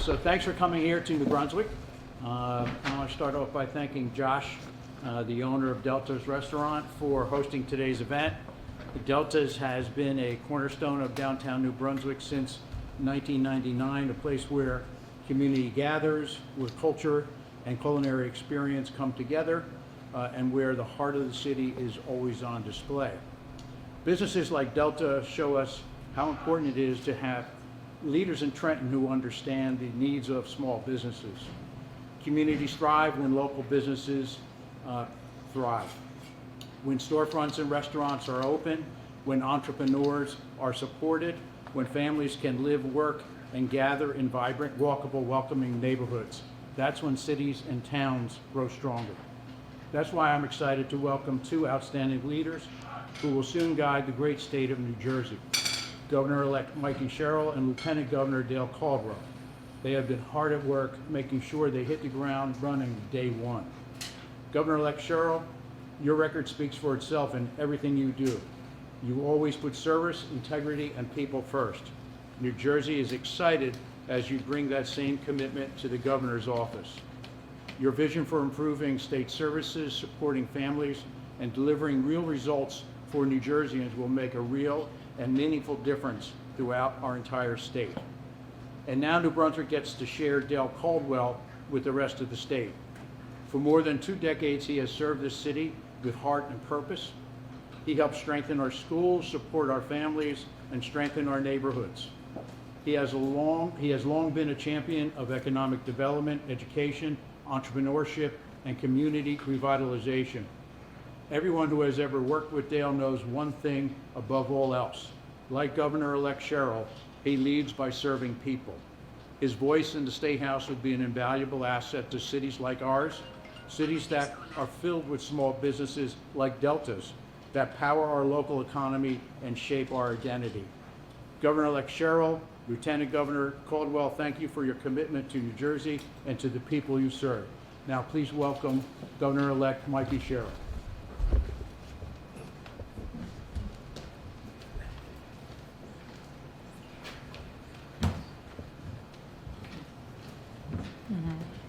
So thanks for coming here to New Brunswick. I want to start off by thanking Josh, the owner of Delta's Restaurant, for hosting today's event. Delta's has been a cornerstone of downtown New Brunswick since 1999, a place where community gathers, where culture and culinary experience come together, and where the heart of the city is always on display. Businesses like Delta show us how important it is to have leaders in Trenton who understand the needs of small businesses. Communities thrive when local businesses thrive. When storefronts and restaurants are open, when entrepreneurs are supported, when families can live, work, and gather in vibrant, walkable, welcoming neighborhoods. That's when cities and towns grow stronger. That's why I'm excited to welcome two outstanding leaders who will soon guide the great state of New Jersey. Governor-Elect Sherill and Lieutenant Governor Dale Caldwell. They have been hard at work making sure they hit the ground running day one. Governor-Elect Sherill, your record speaks for itself in everything you do. You always put service, integrity, and people first. New Jersey is excited as you bring that same commitment to the governor's office. Your vision for improving state services, supporting families, and delivering real results for New Jerseyans will make a real and meaningful difference throughout our entire state. And now New Brunswick gets to share Dale Caldwell with the rest of the state. For more than 2 decades, he has served this city with heart and purpose. He helped strengthen our schools, support our families, and strengthen our neighborhoods. He has long been a champion of economic development, education, entrepreneurship, and community revitalization. Everyone who has ever worked with Dale knows one thing above all else. Like Governor-Elect Sherill, he leads by serving people. His voice in the State House would be an invaluable asset to cities like ours, cities that are filled with small businesses like Delta's, that power our local economy and shape our identity. Governor-Elect Sherill, Lieutenant Governor Caldwell, thank you for your commitment to New Jersey and to the people you serve. Now please welcome Governor-Elect Sherill.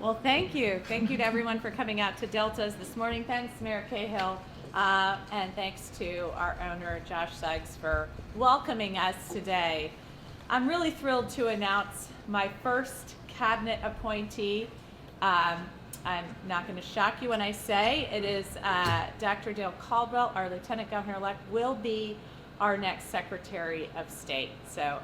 Well, thank you. Thank you to everyone for coming out to Delta's this morning. Thanks, Mayor Cahill, and thanks to our owner, Josh Suggs, for welcoming us today. I'm really thrilled to announce my first cabinet appointee. I'm not going to shock you when I say it is Dr. Dale Caldwell, our Lieutenant Governor-elect, will be our next Secretary of State. So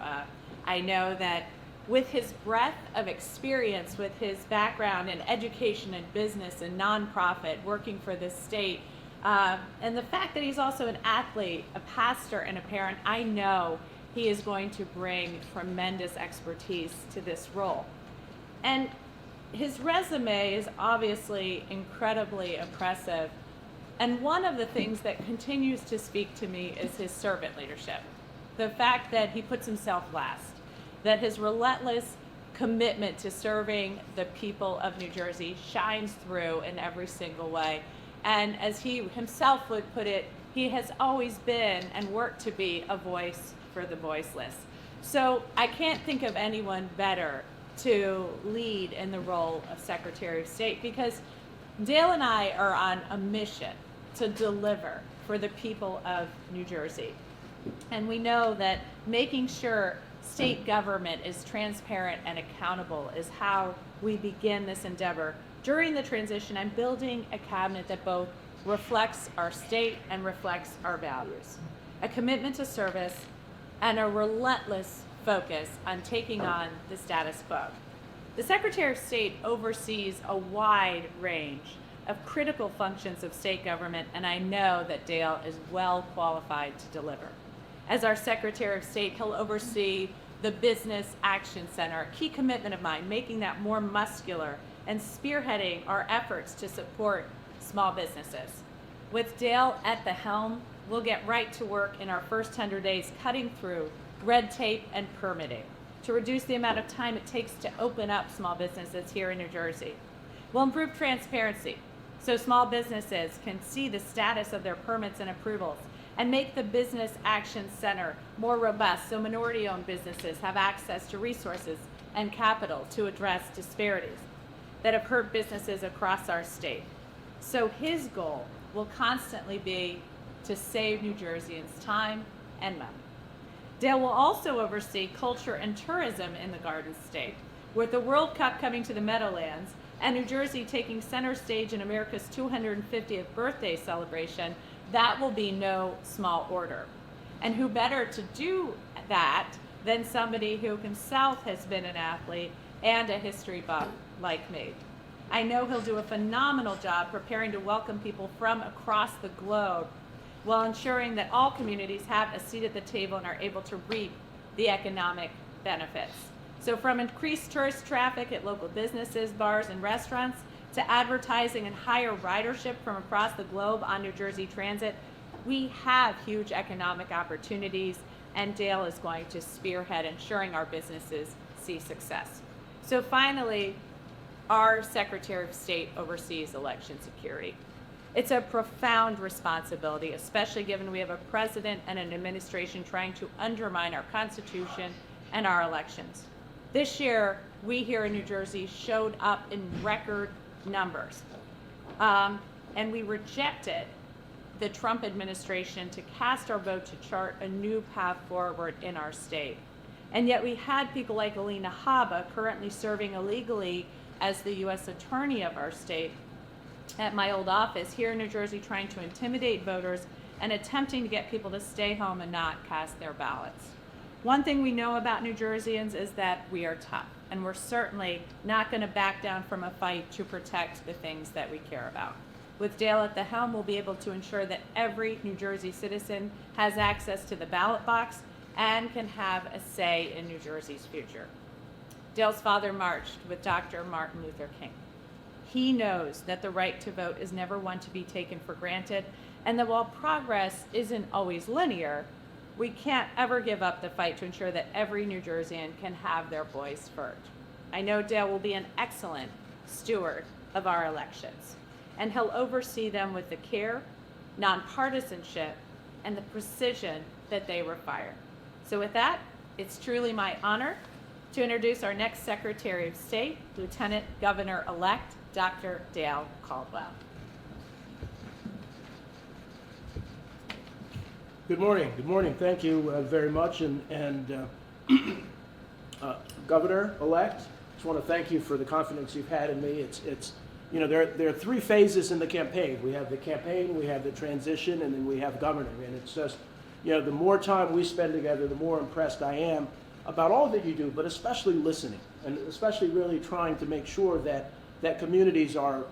I know that with his breadth of experience, with his background in education and business and nonprofit, working for this state, and the fact that he's also an athlete, a pastor, and a parent, I know he is going to bring tremendous expertise to this role. And his resume is obviously incredibly impressive. And one of the things that continues to speak to me is his servant leadership. The fact that he puts himself last, that his relentless commitment to serving the people of New Jersey shines through in every single way. And as he himself would put it, he has always been and worked to be a voice for the voiceless. So I can't think of anyone better to lead in the role of Secretary of State, because Dale and I are on a mission to deliver for the people of New Jersey. And we know that making sure state government is transparent and accountable is how we begin this endeavor. During the transition, I'm building a cabinet that both reflects our state and reflects our values, a commitment to service, and a relentless focus on taking on the status quo. The Secretary of State oversees a wide range of critical functions of state government, and I know that Dale is well qualified to deliver. As our Secretary of State, he'll oversee the Business Action Center, a key commitment of mine, making that more muscular and spearheading our efforts to support small businesses. With Dale at the helm, we'll get right to work in our first 100 days cutting through red tape and permitting to reduce the amount of time it takes to open up small businesses here in New Jersey. We'll improve transparency so small businesses can see the status of their permits and approvals, and make the Business Action Center more robust so minority-owned businesses have access to resources and capital to address disparities that have hurt businesses across our state. So his goal will constantly be to save New Jerseyans time and money. Dale will also oversee culture and tourism in the Garden State, with the World Cup coming to the Meadowlands and New Jersey taking center stage in America's 250th birthday celebration. That will be no small order. And who better to do that than somebody who himself has been an athlete and a history buff like me. I know he'll do a phenomenal job preparing to welcome people from across the globe while ensuring that all communities have a seat at the table and are able to reap the economic benefits. So from increased tourist traffic at local businesses, bars, and restaurants, to advertising and higher ridership from across the globe on New Jersey Transit, we have huge economic opportunities, and Dale is going to spearhead ensuring our businesses see success. So finally, our Secretary of State oversees election security. It's a profound responsibility, especially given we have a president and an administration trying to undermine our Constitution and our elections. This year, we here in New Jersey showed up in record numbers, and we rejected the Trump administration to cast our vote to chart a new path forward in our state. And yet we had people like Alina Habba, currently serving illegally as the U.S. Attorney of our state, at my old office here in New Jersey, trying to intimidate voters and attempting to get people to stay home and not cast their ballots. One thing we know about New Jerseyans is that we are tough, and we're certainly not going to back down from a fight to protect the things that we care about. With Dale at the helm, we'll be able to ensure that every New Jersey citizen has access to the ballot box and can have a say in New Jersey's future. Dale's father marched with Dr. Martin Luther King. He knows that the right to vote is never one to be taken for granted, and that while progress isn't always linear, we can't ever give up the fight to ensure that every New Jerseyan can have their voice heard. I know Dale will be an excellent steward of our elections, and he'll oversee them with the care, nonpartisanship, and the precision that they require. So with that, it's truly my honor to introduce our next Secretary of State, Lieutenant Governor-Elect Dr. Dale Caldwell. Good morning. Good morning. Thank you very much. Governor-Elect, just want to thank you for the confidence you've had in me. It's you know, there are three phases in the campaign. We have the campaign, we have the transition, and then we have governing. And it's just, you know, the more time we spend together, the more impressed I am about all that you do, but especially listening, and especially really trying to make sure that communities are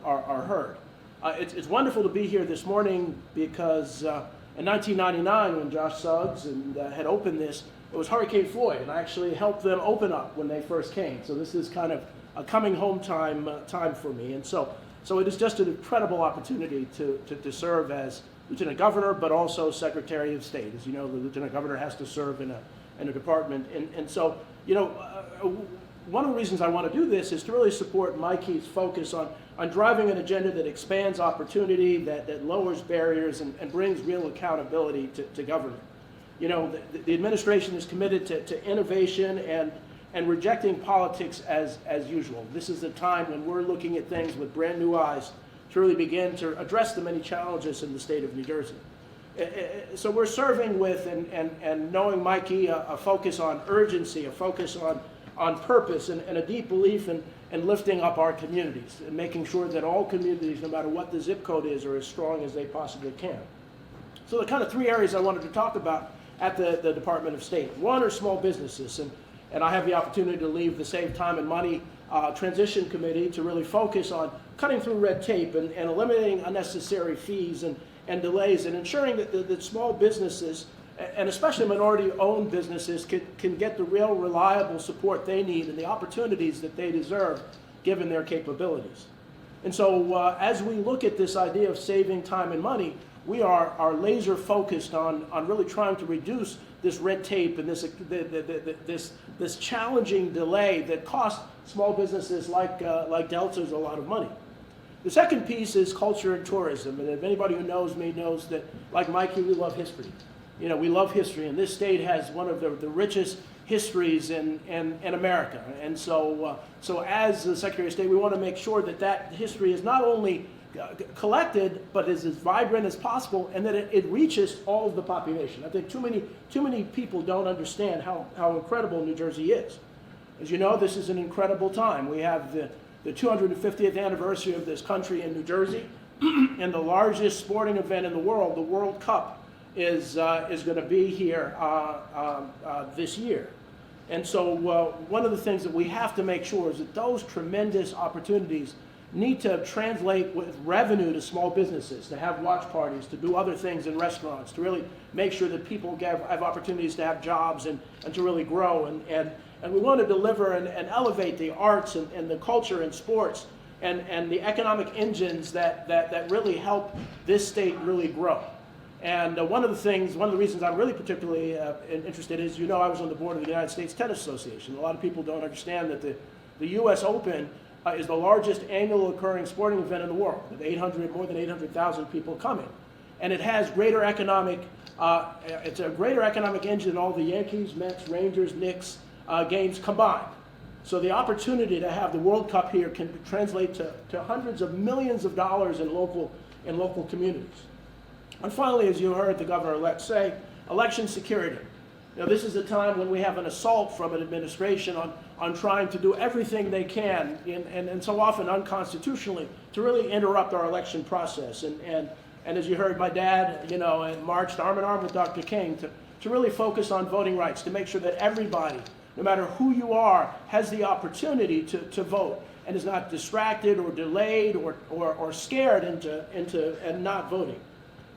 heard. It's wonderful to be here this morning because in 1999, when Josh Suggs had opened this, it was Hurricane Floyd, and I actually helped them open up when they first came. So this is kind of a coming home time for me, and so it is just an incredible opportunity to serve as Lieutenant Governor, but also Secretary of State. As you know, the Lieutenant Governor has to serve in a department, and so, you know, one of the reasons I want to do this is to really support Mikey's focus on driving an agenda that expands opportunity, that lowers barriers, and brings real accountability to government. You know, the administration is committed to innovation and rejecting politics as usual. This is a time when we're looking at things with brand new eyes to really begin to address the many challenges in the state of New Jersey. So we're serving with and knowing Mikey a focus on urgency, a focus on purpose, and a deep belief in lifting up our communities and making sure that all communities, no matter what the zip code is, are as strong as they possibly can. So the kind of three areas I wanted to talk about at the Department of State. One are small businesses, and I have the opportunity to lead the Save Time and Money Transition Committee to really focus on cutting through red tape and eliminating unnecessary fees and delays, and ensuring that small businesses, and especially minority-owned businesses, can get the real reliable support they need and the opportunities that they deserve given their capabilities. And so as we look at this idea of saving time and money, we are laser focused on really trying to reduce this red tape and this challenging delay that costs small businesses like Delta's a lot of money. The second piece is culture and tourism, and if anybody who knows me knows that, like Mikey, we love history. You know, we love history, and this state has one of the richest histories in America. And so, so as the Secretary of State, we want to make sure that that history is not only collected, but is as vibrant as possible, and that it reaches all of the population. I think too many people don't understand how incredible New Jersey is. As you know, this is an incredible time. We have the 250th anniversary of this country in New Jersey, and the largest sporting event in the world, the World Cup, is going to be here this year. And so one of the things that we have to make sure is that those tremendous opportunities need to translate with revenue to small businesses, to have watch parties, to do other things in restaurants, to really make sure that people have opportunities to have jobs and to really grow. And we want to deliver and elevate the arts and the culture and sports and the economic engines that really help this state really grow. And one of the reasons I'm really particularly interested is, you know, I was on the board of the United States Tennis Association. A lot of people don't understand that the U.S. Open is the largest annual occurring sporting event in the world, with more than 800,000 people coming. And it has greater economic, it's a greater economic engine than all the Yankees, Mets, Rangers, Knicks games combined. So the opportunity to have the World Cup here can translate to hundreds of millions of dollars in local communities. And finally, as you heard the Governor-Elect say, election security. You know, this is a time when we have an assault from an administration on trying to do everything they can, and so often unconstitutionally, to really interrupt our election process. And as you heard my dad, you know, and marched arm in arm with Dr. King to really focus on voting rights, to make sure that everybody, no matter who you are, has the opportunity to vote and is not distracted or delayed or scared into not voting.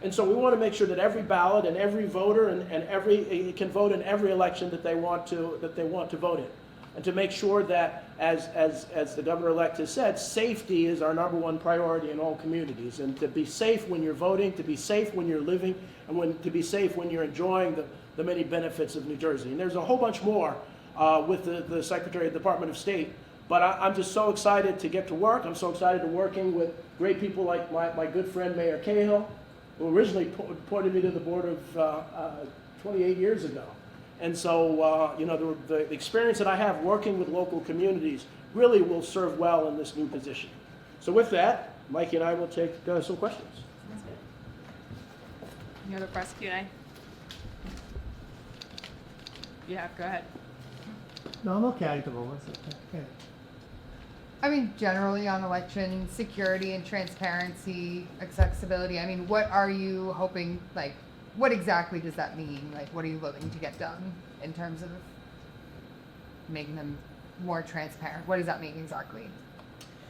And so we want to make sure that every ballot and every voter and can vote in every election that they want to vote in, and to make sure that, as the Governor-elect has said, safety is our #1 priority in all communities, and to be safe when you're voting, to be safe when you're living, and to be safe when you're enjoying the many benefits of New Jersey. And there's a whole bunch more with the Secretary of the Department of State. But I'm just so excited to get to work. I'm so excited to working with great people like my good friend Mayor Cahill, who originally appointed me to the board of 28 years ago. And so, you know, the experience that I have working with local communities really will serve well in this new position. So with that, Mikey and I will take some questions. Sounds good. Any other press Q&A? Yeah, go ahead. No, I'm okay at the moment. It's okay. Yeah. I mean, generally on election security and transparency, accessibility, I mean, what are you hoping, like, what exactly does that mean? Like, what are you looking to get done in terms of making them more transparent? What does that mean exactly?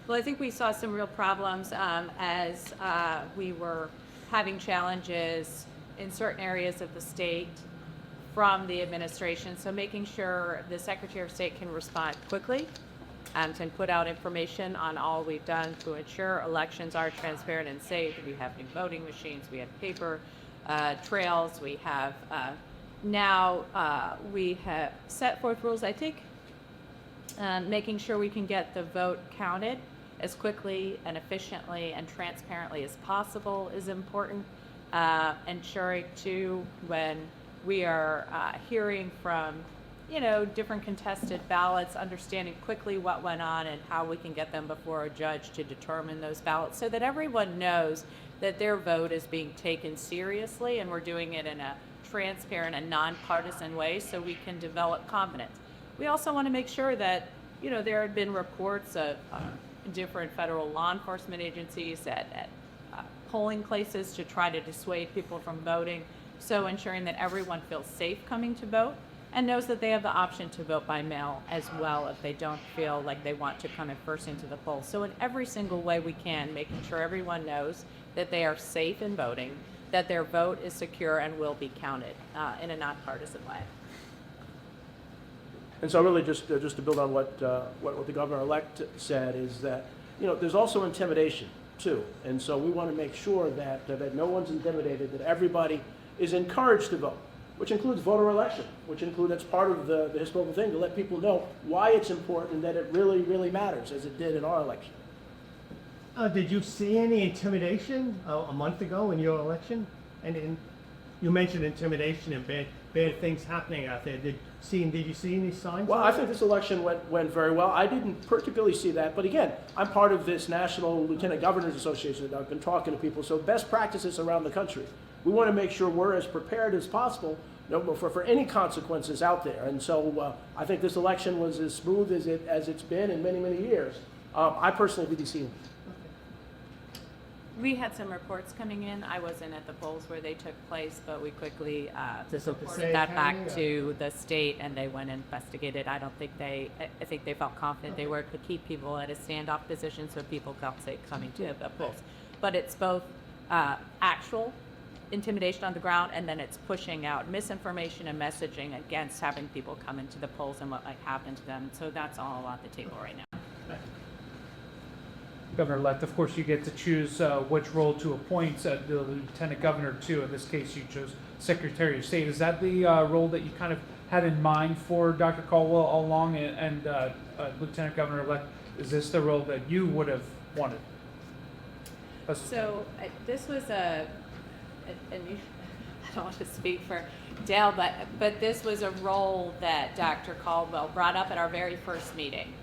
Well, I think we saw some real problems as we were having challenges in certain areas of the state from the administration. So making sure the Secretary of State can respond quickly and put out information on all we've done to ensure elections are transparent and safe. We have new voting machines, we have paper trails, we have now we have set forth rules, I think, making sure we can get the vote counted as quickly and efficiently and transparently as possible is important. Ensuring too, when we are hearing from, you know, different contested ballots, understanding quickly what went on and how we can get them before a judge to determine those ballots so that everyone knows that their vote is being taken seriously and we're doing it in a transparent and nonpartisan way so we can develop confidence. We also want to make sure that, you know, there had been reports of different federal law enforcement agencies at polling places to try to dissuade people from voting. So ensuring that everyone feels safe coming to vote and knows that they have the option to vote by mail as well if they don't feel like they want to come in person to the polls. So in every single way we can, making sure everyone knows that they are safe in voting, that their vote is secure and will be counted in a nonpartisan way. And so really just to build on what the Governor-elect said is that, you know, there's also intimidation too. And so we want to make sure that no one's intimidated, that everybody is encouraged to vote, which includes voter election, which includes, that's part of the historical thing, to let people know why it's important and that it really, really matters, as it did in our election. Did you see any intimidation a month ago in your election? And you mentioned intimidation and bad things happening out there. Did you see any signs? Well, of I it? think this election went very well. I didn't particularly see that, but again, I'm part of this National Lieutenant Governors Association that I've been talking to people, so best practices around the country. We want to make sure we're as prepared as possible for any consequences out there. And so I think this election was as smooth as it's been in many, many years. I personally didn't see it. We had some reports coming in. I wasn't at the polls where they took place, but we quickly Just at the reported same that back county, or- to the state, and they went and investigated. I think they felt confident they were to keep people at a standoff position so people felt safe coming to the polls. But it's both actual intimidation on the ground, and then it's pushing out misinformation and messaging against having people come into the polls and what might happen to them. So that's all on the table right now. Governor-elect, of course, you get to choose which role to appoint the lieutenant governor to. In this case, you chose Secretary of State. Is that the role that you kind of had in mind for Dr. Caldwell all along? And Lieutenant Governor-elect, is this the role that you would have wanted? So this was and you, I don't want to speak for Dale, but this was a role that Dr. Caldwell brought up at our very first meeting.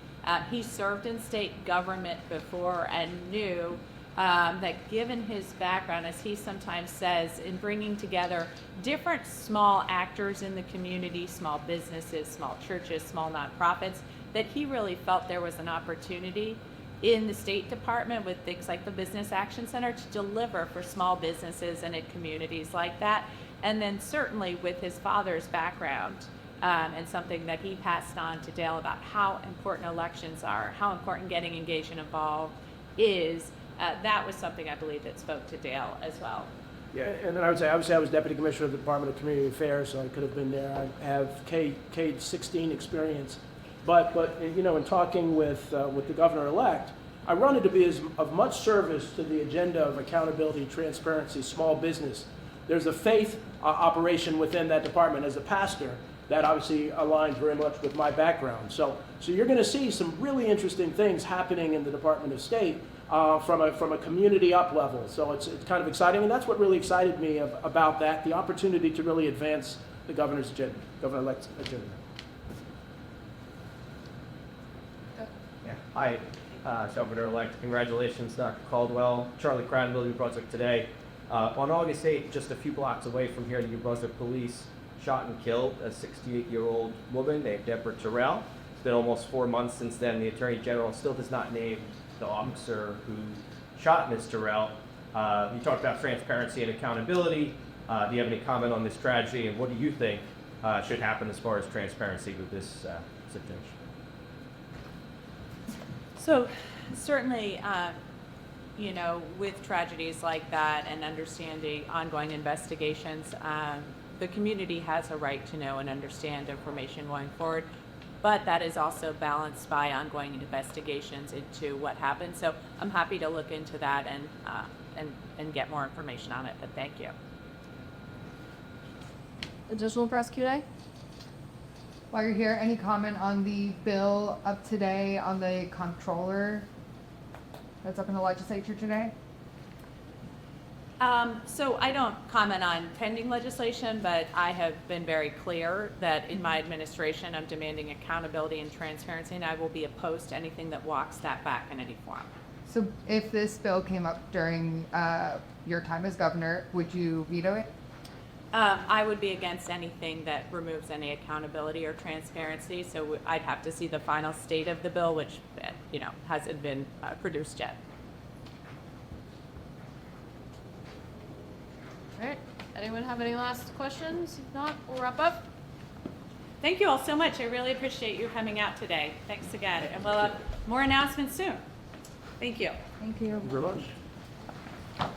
He served in state government before and knew that given his background, as he sometimes says, in bringing together different small actors in the community, small businesses, small churches, small nonprofits, that he really felt there was an opportunity in the State Department with things like the Business Action Center to deliver for small businesses and in communities like that. And then certainly with his father's background, and something that he passed on to Dale about how important elections are, how important getting engaged and involved is, that was something I believe that spoke to Dale as well. Yeah, and then I would say, obviously, I was Deputy Commissioner of the Department of Community Affairs, so I could have been there. I have K-16 experience. But you know, in talking with the Governor-elect, I wanted to be of much service to the agenda of accountability, transparency, small business. There's a faith operation within that department as a pastor that obviously aligns very much with my background. So you're going to see some really interesting things happening in the Department of State from a community up level. So it's kind of exciting, and that's what really excited me about that, the opportunity to really advance the governor's agenda, Governor-elect's agenda. Yeah. Hi, Governor-elect. Congratulations, Dr. Caldwell. Charlie Cranville, New Brunswick today. On August 8th, just a few blocks away from here, the New Brunswick police shot and killed a 68-year-old woman named Deborah Terrell. It's been almost 4 months since then. The Attorney General still does not name the officer who shot Ms. Terrell. You talked about transparency and accountability. Do you have any comment on this tragedy, and what do you think should happen as far as transparency with this situation? So certainly, you know, with tragedies like that and understanding ongoing investigations, the community has a right to know and understand information going forward, but that is also balanced by ongoing investigations into what happened. So I'm happy to look into that and get more information on it, but thank you. Additional press Q&A? While you're here, any comment on the bill up today on the comptroller that's up in the legislature today? So I don't comment on pending legislation, but I have been very clear that in my administration, I'm demanding accountability and transparency, and I will be opposed to anything that walks that back in any form. So if this bill came up during your time as governor, would you veto it? I would be against anything that removes any accountability or transparency, so I'd have to see the final state of the bill, which, you know, hasn't been produced yet. All right. Anyone have any last questions? If not, we'll wrap up. Thank you all so much. I really appreciate you coming out today. Thanks again, and we'll have more announcements soon. Thank you. Thank you. Thank you very much.